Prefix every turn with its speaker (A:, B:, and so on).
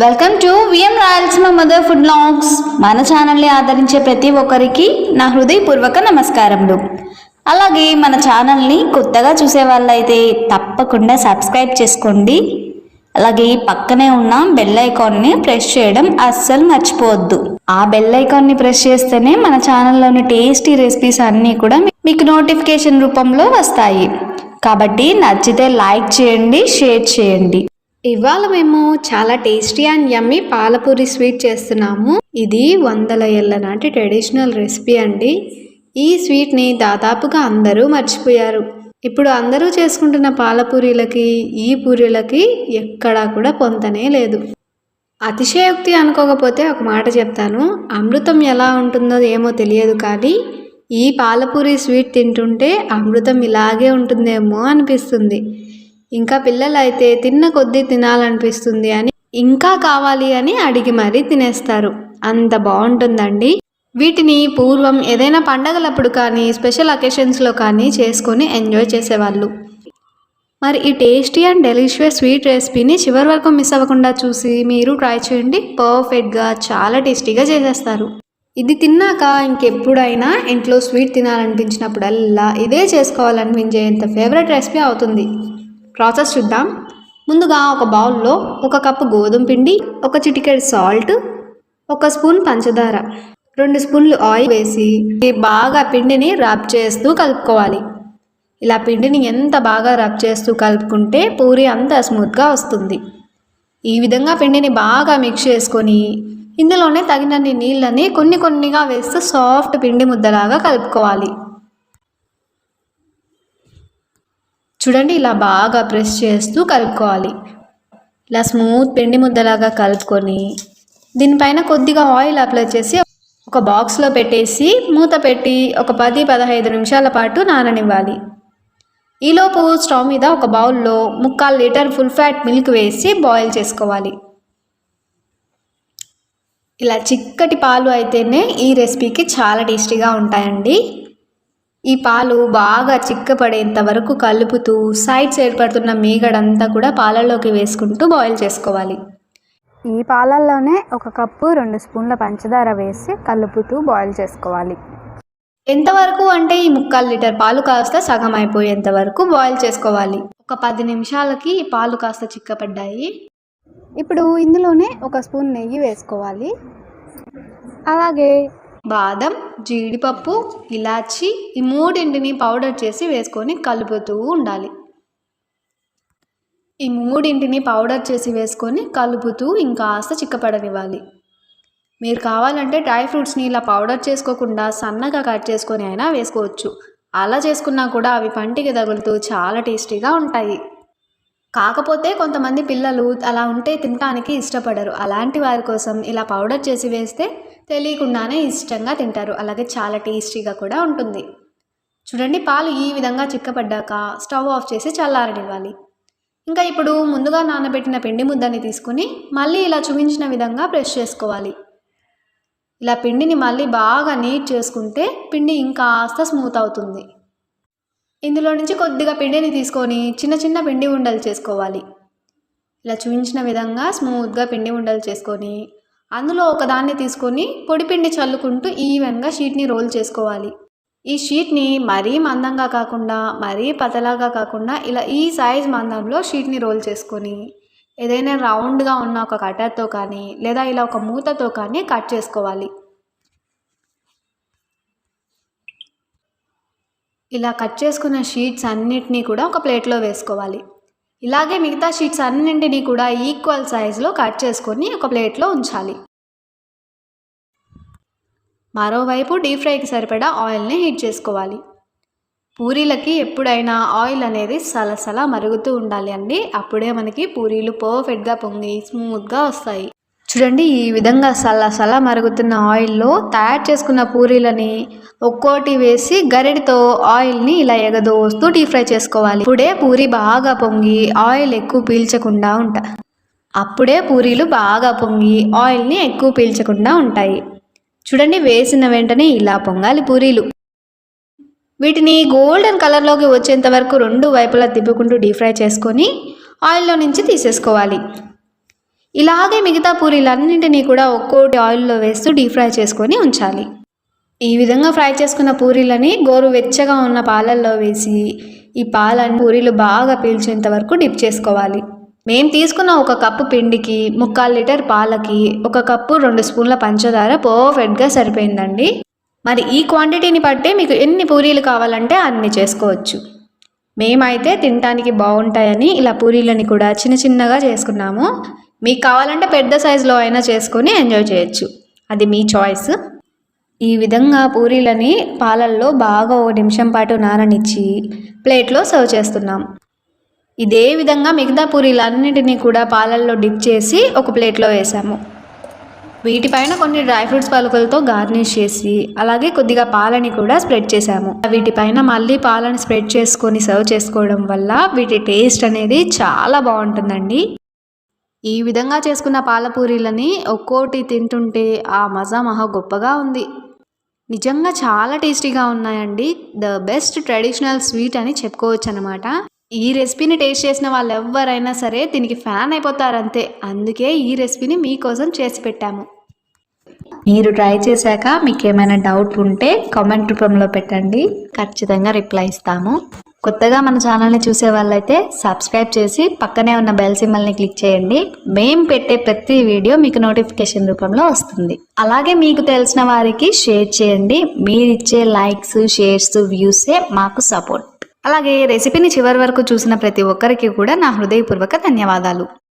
A: Welcome to VM Rayalaseema mother food blogs. మన ఛానల్ని ఆదరించే ప్రతి ఒక్కరికి నా హృదయపూర్వక నమస్కారములు. అలాగే మన ఛానల్ని కొత్తగా చూసే వాళ్ళైతే తప్పకుండా సబ్స్క్రైబ్ చేసుకోండి. అలాగే పక్కనే ఉన్న బెల్ ఐకాన్ని ప్రెస్ చేయడం అస్సలు మర్చిపోవద్దు. ఆ బెల్ ఐకాన్ని ప్రెస్ చేస్తేనే మన ఛానల్లోని టేస్టీ రెసిపీస్ అన్నీ కూడా మీకు నోటిఫికేషన్ రూపంలో వస్తాయి. కాబట్టి నచ్చితే లైక్ చేయండి, షేర్ చేయండి. ఇవాళ మేము చాలా టేస్టీ అండ్ యమ్మీ పాలపూరి స్వీట్ చేస్తున్నాము. ఇది 100 ఏళ్ల నాటి ట్రెడిషనల్ రెసిపీ అండి. ఈ స్వీట్ని దాదాపుగా అందరూ మర్చిపోయారు. ఇప్పుడు అందరూ చేసుకుంటున్న పాలపూరీలకి ఈ పూరీలకి ఎక్కడా కూడా పొంతనే లేదు. అతిశయోక్తి అనుకోకపోతే ఒక మాట చెప్తాను. అమృతం ఎలా ఉంటుందో ఏమో తెలియదు, కానీ ఈ పాలపూరి స్వీట్ తింటుంటే అమృతం ఇలాగే ఉంటుందేమో అనిపిస్తుంది. ఇంకా పిల్లలు అయితే తిన్న కొద్దీ తినాలనిపిస్తుంది అని ఇంకా కావాలి అని అడిగి మరీ తినేస్తారు. అంత బాగుంటుందండి. వీటిని పూర్వం ఏదైనా పండగలప్పుడు కానీ స్పెషల్ అకేషన్స్లో కానీ చేసుకొని ఎంజాయ్ చేసేవాళ్ళు. మరి ఈ టేస్టీ అండ్ డెలిషియస్ స్వీట్ రెసిపీని చివరి వరకు మిస్ అవ్వకుండా చూసి మీరు ట్రై చేయండి. పర్ఫెక్ట్గా చాలా టేస్టీగా చేసేస్తారు. ఇది తిన్నాక ఇంకెప్పుడైనా ఇంట్లో స్వీట్ తినాలనిపించినప్పుడల్లా ఇదే చేసుకోవాలనిపించేంత ఫేవరెట్ రెసిపీ అవుతుంది. ప్రాసెస్ చూద్దాం. ముందుగా ఒక బౌల్లో 1 కప్పు గోధుమ పిండి, 1 చిటికెడు సాల్ట్, 1 స్పూన్ పంచదార, 2 స్పూన్లు ఆయిల్ వేసి బాగా పిండిని రబ్ చేస్తూ కలుపుకోవాలి. ఇలా పిండిని ఎంత బాగా రబ్ చేస్తూ కలుపుకుంటే పూరి అంత స్మూత్గా వస్తుంది. ఈ విధంగా పిండిని బాగా మిక్స్ చేసుకొని ఇందులోనే తగినన్ని నీళ్ళని కొన్నిగా వేస్తూ సాఫ్ట్ పిండి ముద్దలాగా కలుపుకోవాలి. చూడండి, ఇలా బాగా ప్రెస్ చేస్తూ కలుపుకోవాలి. ఇలా స్మూత్ పిండి ముద్దలాగా కలుపుకొని దీనిపైన కొద్దిగా ఆయిల్ అప్లై చేసి ఒక బాక్స్లో పెట్టేసి మూత పెట్టి ఒక 10-15 నిమిషాల పాటు నాననివ్వాలి. ఈలోపు స్టవ్ మీద ఒక బౌల్లో 3/4 లీటర్ ఫుల్ ఫ్యాట్ మిల్క్ వేసి బాయిల్ చేసుకోవాలి. ఇలా చిక్కటి పాలు అయితేనే ఈ రెసిపీకి చాలా టేస్టీగా ఉంటాయండి. ఈ పాలు బాగా చిక్కపడేంత వరకు కలుపుతూ సైడ్స్ ఏర్పడుతున్న మీగడంతా కూడా పాలల్లోకి వేసుకుంటూ బాయిల్ చేసుకోవాలి. ఈ పాలల్లోనే 1 కప్పు 2 స్పూన్ల పంచదార వేసి కలుపుతూ బాయిల్ చేసుకోవాలి. ఎంతవరకు అంటే ఈ 3/4 లీటర్ పాలు కాస్త సగం అయిపోయేంత వరకు బాయిల్ చేసుకోవాలి. ఒక 10 నిమిషాలకి ఈ పాలు కాస్త చిక్కపడ్డాయి. ఇప్పుడు ఇందులోనే 1 స్పూన్ నెయ్యి వేసుకోవాలి. అలాగే బాదం, జీడిపప్పు, ఇలాచి ఈ 3ని పౌడర్ చేసి వేసుకొని కలుపుతూ ఉండాలి. ఈ 3ని పౌడర్ చేసి వేసుకొని కలుపుతూ ఇంకాస్త చిక్కపడనివ్వాలి. మీరు కావాలంటే డ్రై ఫ్రూట్స్ని ఇలా పౌడర్ చేసుకోకుండా సన్నగా కట్ చేసుకొని అయినా వేసుకోవచ్చు. అలా చేసుకున్నా కూడా అవి పంటికి తగులుతూ చాలా టేస్టీగా ఉంటాయి. కాకపోతే కొంతమంది పిల్లలు అలా ఉంటే తినడానికి ఇష్టపడరు. అలాంటి వారి కోసం ఇలా పౌడర్ చేసి వేస్తే తెలియకుండానే ఇష్టంగా తింటారు. అలాగే చాలా టేస్టీగా కూడా ఉంటుంది. చూడండి, పాలు ఈ విధంగా చిక్కపడ్డాక స్టవ్ ఆఫ్ చేసి చల్లారనివ్వాలి. ఇంకా ఇప్పుడు ముందుగా నానబెట్టిన పిండి ముద్దని తీసుకుని మళ్ళీ ఇలా చూపించిన విధంగా ప్రెస్ చేసుకోవాలి. ఇలా పిండిని మళ్ళీ బాగా నీట్ చేసుకుంటే పిండి ఇంకాస్త స్మూత్ అవుతుంది. ఇందులో నుంచి కొద్దిగా పిండిని తీసుకొని చిన్న పిండి ఉండలు చేసుకోవాలి. ఇలా చూపించిన విధంగా స్మూత్గా పిండి ఉండలు చేసుకొని అందులో ఒకదాన్ని తీసుకొని పొడి పిండి చల్లుకుంటూ ఈవెన్గా షీట్ని రోల్ చేసుకోవాలి. ఈ షీట్ని మరీ మందంగా కాకుండా మరీ పతలాగా కాకుండా ఇలా ఈ సైజ్ మందంలో షీట్ని రోల్ చేసుకొని ఏదైనా రౌండ్గా ఉన్న ఒక కట్టర్తో కానీ లేదా ఇలా ఒక మూతతో కానీ కట్ చేసుకోవాలి. ఇలా కట్ చేసుకున్న షీట్స్ అన్నిటినీ కూడా ఒక ప్లేట్లో వేసుకోవాలి. ఇలాగే మిగతా షీట్స్ అన్నింటినీ కూడా ఈక్వల్ సైజులో కట్ చేసుకొని ఒక ప్లేట్లో ఉంచాలి. మరోవైపు డీప్ ఫ్రైకి సరిపడా ఆయిల్ని హీట్ చేసుకోవాలి. పూరీలకి ఎప్పుడైనా ఆయిల్ అనేది సలసల మరుగుతూ ఉండాలి అండి. అప్పుడే మనకి పూరీలు పర్ఫెక్ట్గా పొంగి స్మూత్గా వస్తాయి. చూడండి, ఈ విధంగా సలసల మరుగుతున్న ఆయిల్లో తయారు చేసుకున్న పూరీలని ఒక్కోటి వేసి గరిటతో ఆయిల్ని ఇలా ఎగదోస్తూ డీప్ ఫ్రై చేసుకోవాలి. అప్పుడే పూరి బాగా పొంగి ఆయిల్ ఎక్కువ పీల్చకుండా అప్పుడే పూరీలు బాగా పొంగి ఆయిల్ని ఎక్కువ పీల్చకుండా ఉంటాయి. చూడండి, వేసిన వెంటనే ఇలా పొంగాలి పూరీలు. వీటిని గోల్డెన్ కలర్లోకి వచ్చేంత వరకు 2 వైపులా తిప్పుకుంటూ డీప్ ఫ్రై చేసుకొని ఆయిల్లో నుంచి తీసేసుకోవాలి. ఇలాగే మిగతా పూరీలన్నింటినీ కూడా ఒక్కోటి ఆయిల్లో వేస్తూ డీప్ ఫ్రై చేసుకొని ఉంచాలి. ఈ విధంగా ఫ్రై చేసుకున్న పూరీలని గోరువెచ్చగా ఉన్న పాలల్లో వేసి ఈ పాలని పూరీలు బాగా పీల్చేంత వరకు డిప్ చేసుకోవాలి. మేము తీసుకున్న 1 కప్పు పిండికి 3/4 లీటర్ పాలకి 1 కప్పు 2 స్పూన్ల పంచదార పర్ఫెక్ట్గా సరిపోయిందండి. మరి ఈ క్వాంటిటీని బట్టే మీకు ఎన్ని పూరీలు కావాలంటే అన్ని చేసుకోవచ్చు. మేమైతే తినడానికి బాగుంటాయని ఇలా పూరీలని కూడా చిన్న చిన్నగా చేసుకున్నాము. మీకు కావాలంటే పెద్ద సైజులో అయినా చేసుకొని ఎంజాయ్ చేయొచ్చు, అది మీ చాయిస్. ఈ విధంగా పూరీలని పాలల్లో బాగా 1 నిమిషం పాటు నాననిచ్చి ప్లేట్లో సర్వ్ చేస్తున్నాం. ఇదే విధంగా మిగతా పూరీలన్నింటినీ కూడా పాలల్లో డిప్ చేసి ఒక ప్లేట్లో వేసాము. వీటిపైన కొన్ని డ్రై ఫ్రూట్స్ పలుకులతో గార్నిష్ చేసి అలాగే కొద్దిగా పాలని కూడా స్ప్రెడ్ చేసాము. వీటిపైన మళ్ళీ పాలని స్ప్రెడ్ చేసుకొని సర్వ్ చేసుకోవడం వల్ల వీటి టేస్ట్ అనేది చాలా బాగుంటుందండి. ఈ విధంగా చేసుకున్న పాలపూరీలని ఒక్కోటి తింటుంటే ఆ మజా మహా గొప్పగా ఉంది. నిజంగా చాలా టేస్టీగా ఉన్నాయండి. ద బెస్ట్ ట్రెడిషనల్ స్వీట్ అని చెప్పుకోవచ్చు అనమాట. ఈ రెసిపీని టేస్ట్ చేసిన వాళ్ళు ఎవరైనా సరే దీనికి ఫ్యాన్ అయిపోతారంతే. అందుకే ఈ రెసిపీని మీకోసం చేసి పెట్టాము. మీరు ట్రై చేశాక మీకు ఏమైనా డౌట్ ఉంటే కామెంట్ రూపంలో పెట్టండి, ఖచ్చితంగా రిప్లై ఇస్తాము. కొత్తగా మన ఛానల్ని చూసే వాళ్ళైతే సబ్స్క్రైబ్ చేసి పక్కనే ఉన్న బెల్ సింబల్ని క్లిక్ చేయండి. మేము పెట్టే ప్రతి వీడియో మీకు నోటిఫికేషన్ రూపంలో వస్తుంది. అలాగే మీకు తెలిసిన వారికి షేర్ చేయండి. మీరిచ్చే లైక్స్, షేర్స్, వ్యూసే మాకు సపోర్ట్. అలాగే రెసిపీని చివరి వరకు చూసిన ప్రతి ఒక్కరికి కూడా నా హృదయపూర్వక ధన్యవాదాలు.